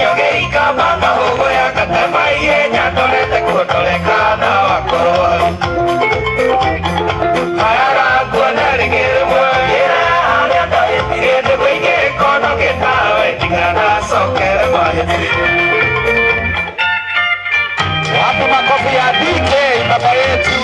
Nyogeika banga hogo ya katema iye nyatolete kutolekana wakoro Hayara kuana rigere mwagera Hanyata itirete kwege kono ketawe Tingana sokere maheti Wapo makofi ya DK baba yetu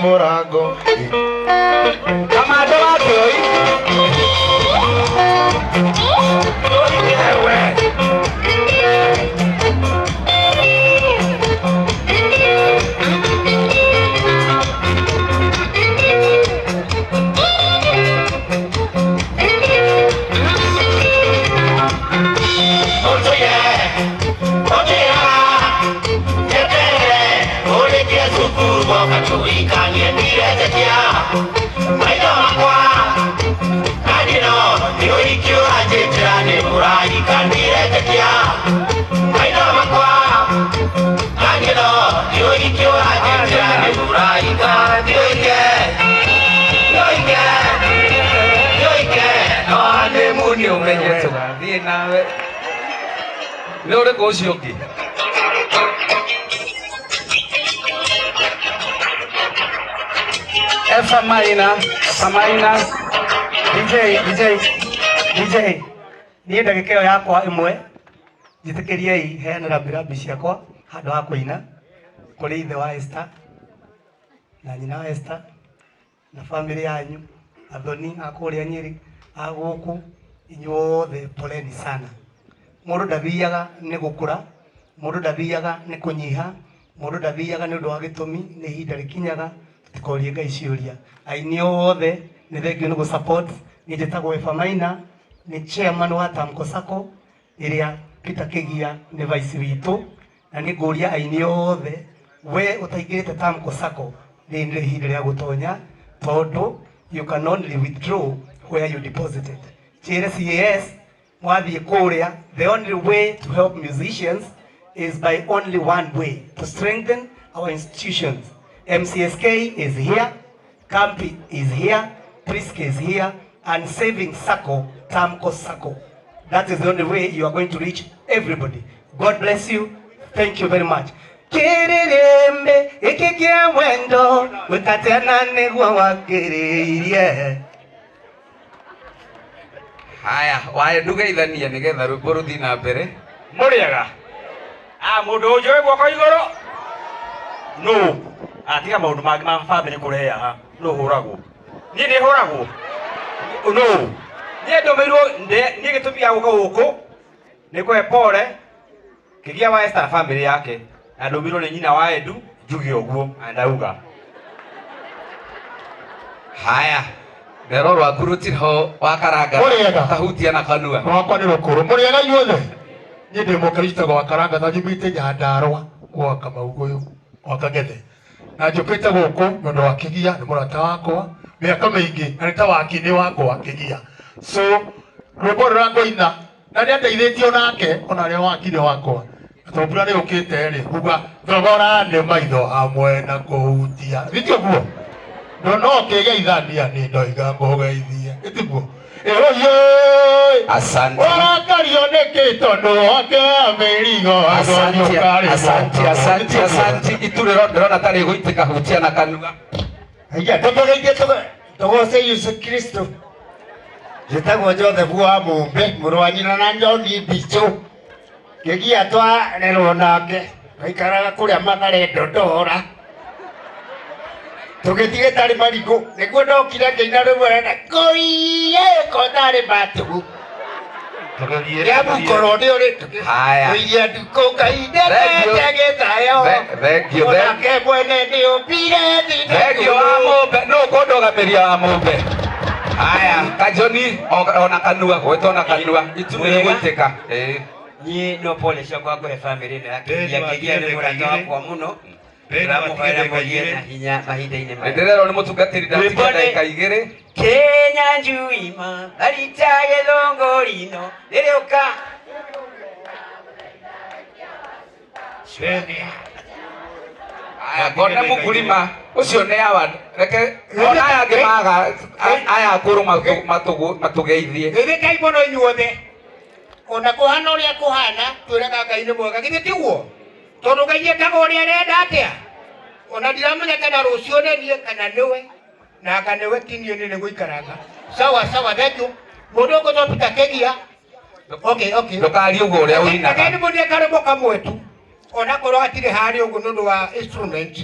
Morago Kamado Adoy Leo le kosi oki. Samaina. DJ. Ni ndagikio yakwa imwe. Jitikiriei heanira birabi ciakwa handu ha kuina kuri ithe wa Esther na nyina wa Esther na family yanyu athoni akuria Nyeri aguku inyuothe poleni sana. Mundu ndathiaga ni gukura, mundu ndathiaga ni kunyiha, mundu ndathiaga ni undu wa gitumi, ni ihinda rikinyaga tutikorie Ngai ciuria. Aini othe ni thengio ni gu support. Ni njitagwo Efamaina, ni chairman wa Tamko Sacco iria Peter Kigia ni vice witu, na ni nguria aini othe we utaingirite Tamko Sacco ni ihinda ria gutonya tondu you can only withdraw where you deposited. CAS mwathie kuria, the only way to help musicians is by only one way, to strengthen our institutions. MCSK is here, Campi is here, Prisk is here, and Saving Sacco, Tamko Sacco. That is the only way you are going to reach everybody. God bless you. Thank you very much. Kirembe ikikia mwendo wikatena negwa wakiririe. Haya, wae ndugeithania nigetha rwimbo ruthi na mbere. Muriega. Mundu unjui guoko iguru? No. Tiga maundu mangi ma family kureha ha. No huragwo. Ni ni huragwo. No. Ni ndomeirwo ni gitumi ya guka guku. Ni kwe pole. Kigia wa Esther family yake. Na ndomeirwo ni nyina wa Endu, njugi oguo andauga. Haya. Nero rwa kuruti ho wakaranga tahutia na kanua wakwa ni rukuru muriega inyuothe ni ndi mukristo gwa karanga ta jimite nyandarwa gwa kamauguyu wakagethe na njukite guku nundu wa Kigia ni murata wakwa miaka mingi na nita wakini wakwa Kigia so rwimbo rwangoina na ni andeithitio nake ona ria wakini wakwa atobura ni ukite ri kuga thogora ni maitho hamwe na kuhutia thitio guo no kegeithania ni ndoiga ngogeithie itiguo asante wakario nekito no akamerigo asante iturero ndona tari guitika hutia na kanua haya togeithie togose Yesu Kristo jetagwo Joseph wa Mumbe muru wa nyina na Njoni Bicho Kigia twa rero nake aikaraga kuria Mathare Dodora tugetige tari mariko niguo ndokire ngeina rwera koiye ko tari batu Ya bukorode ore. Haya. Oya dukoka idete tayo. Thank you. Ke bwene ndio pire ndi. Thank you amombe. No kodoga meria amombe. Haya, kajoni ona kanua, gwetona kanua. Itumire gwiteka. Ni no pole shoko yako family na Kigia ni murata wako muno. Turamuhera mugiye na hinya mahinda-ini maya. Ndirero ni mutungatiri ndatigana ndagika igiri. Kenya njuima aritage thongorino rĩrĩũka aya ngona mukulima ucio ne awa reke ona aya ngimaga aya kuru matugeithie rĩrĩkai mũno inyuothe ona kuhana ũrĩa kuhana twĩraga Ngai nĩ mwega githĩ tiguo tondũ Ngai ekaga ũrĩa arenda atĩa ona ndiramenya kana rũciũ nĩ niĩ kana nĩwe na kanewe tinio nile guikaranga sawa thank you mundu ngo topita Kigia okay ndukari ugo uria uina kani mundu akarebo kamwetu ona korwo atire hari ugo nundu wa instrument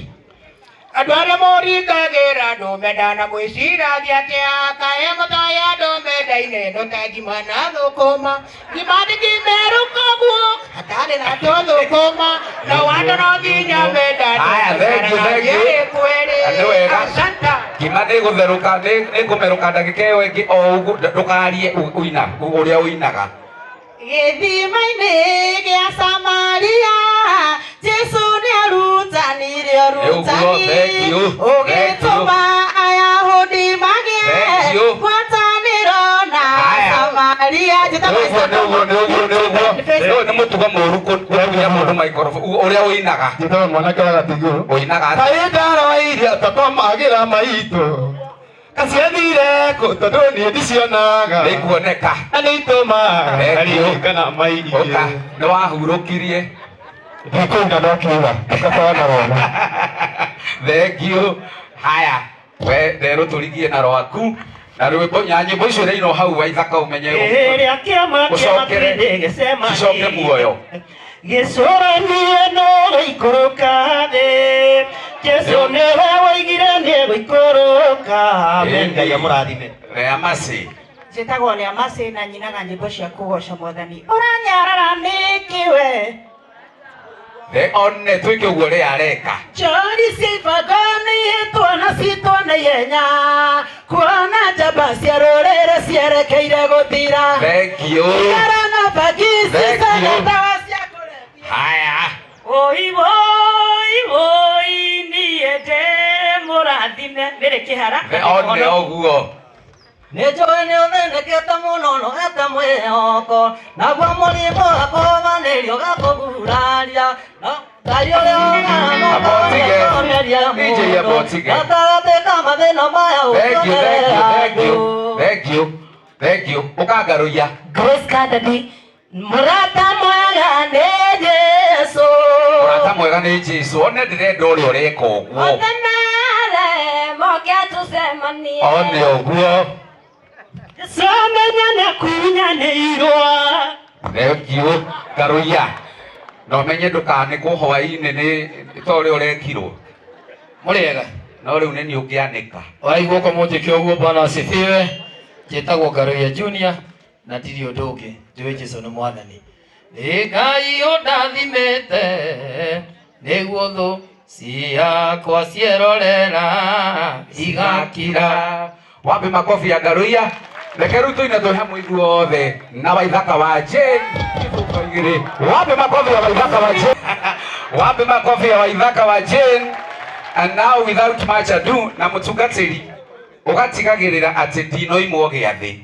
andu aria moringagira ndomenda mwiciragia atia kae mutoya ndomendaine no tajimana thukuma gimandi kimerukoguo hatari na thukuma na wando no nginya mendani aya thank you asanta gimandi gutheruka ni kumeruka ndagika iyo ingi o ugu ndukarie uina uria uinaga githima-ini gia Samaria Jesu ni arutanire ugituma Ayahudi magie ngwatanĩro na Samaria ni mutugo mũru kuria mundu maikorofu uria uinaga njĩtagwo mwanake wa gatiguru uinaga kaĩ ndarwaire tũkomagira maitũ kaciathire kũ tondũ niĩ ndicionaga nĩikuoneka na nĩitũmaga karirikana mairie nĩ wahurukirie ndikũina no kiuga ũkatwana wona thank you haya we nderũ tũrigie na rwaku na rwĩmbo nyĩmbo icio iraino hau wa ithaka ũmenye ũcoke muoyo gĩcũranie no gĩikũrũka thĩ Jesu nĩwe woigire nĩ gũikũrũka Ngai amũrathime Amasi njĩtagwo nĩ Amasi na nyinaga nyĩmbo cia kũgoca Mwathani ũranyarara nĩkĩ we one twĩke ũguo ũrĩa areka Chori sifagani tuana sitwana yenya kuona njamba cia rũrĩrĩ cierekeire gũthira thank you Karana bagisi sana dawa cia kũrebia haya Oi voi niende mũrathime nĩrĩ kĩhara one ũguo nĩnjũĩ nĩũthĩnĩkĩte mũno no ete mwĩhoko naguo mũrimũ gakũmanĩrio gakũguraria Ngai ũrĩa gatagatĩ ka mathĩna maya thank you ũkangarũia Grace Kadadi mũrata mwega nĩ Jesu mũrata mwega nĩ Jesu one ndĩrenda ũrĩa ũreka ũguo Otenere moke tũcemanie one ũguo Somenya kunyanĩirwo thank you garũia no menye ndũkanĩkwo hwaĩ-inĩ nĩ ta ũrĩa ũrekirwo mũrĩega no rĩu nĩ niĩ ũngĩanĩka waigua ũko mũnjĩke ũguo Bwana asifiwe njĩtagwo Ngaruya Junior na ndirĩ ũndũ ũngĩ njũĩ Jesũ nĩ Mwathani nĩ Ngai ũndathimĩte nĩguo thũ ciakwa cierorera igakira wapi makofi ya Ngaruya reke rĩu tũine twĩ hamwe ithuothe na waithaka wa Jane wapi makofi ya waithaka wa Jane wapi makofi ya waithaka wa Jane and now without much ado na mũtungatĩri ũgatigagĩrĩra atĩ ndinoimwo gĩathĩ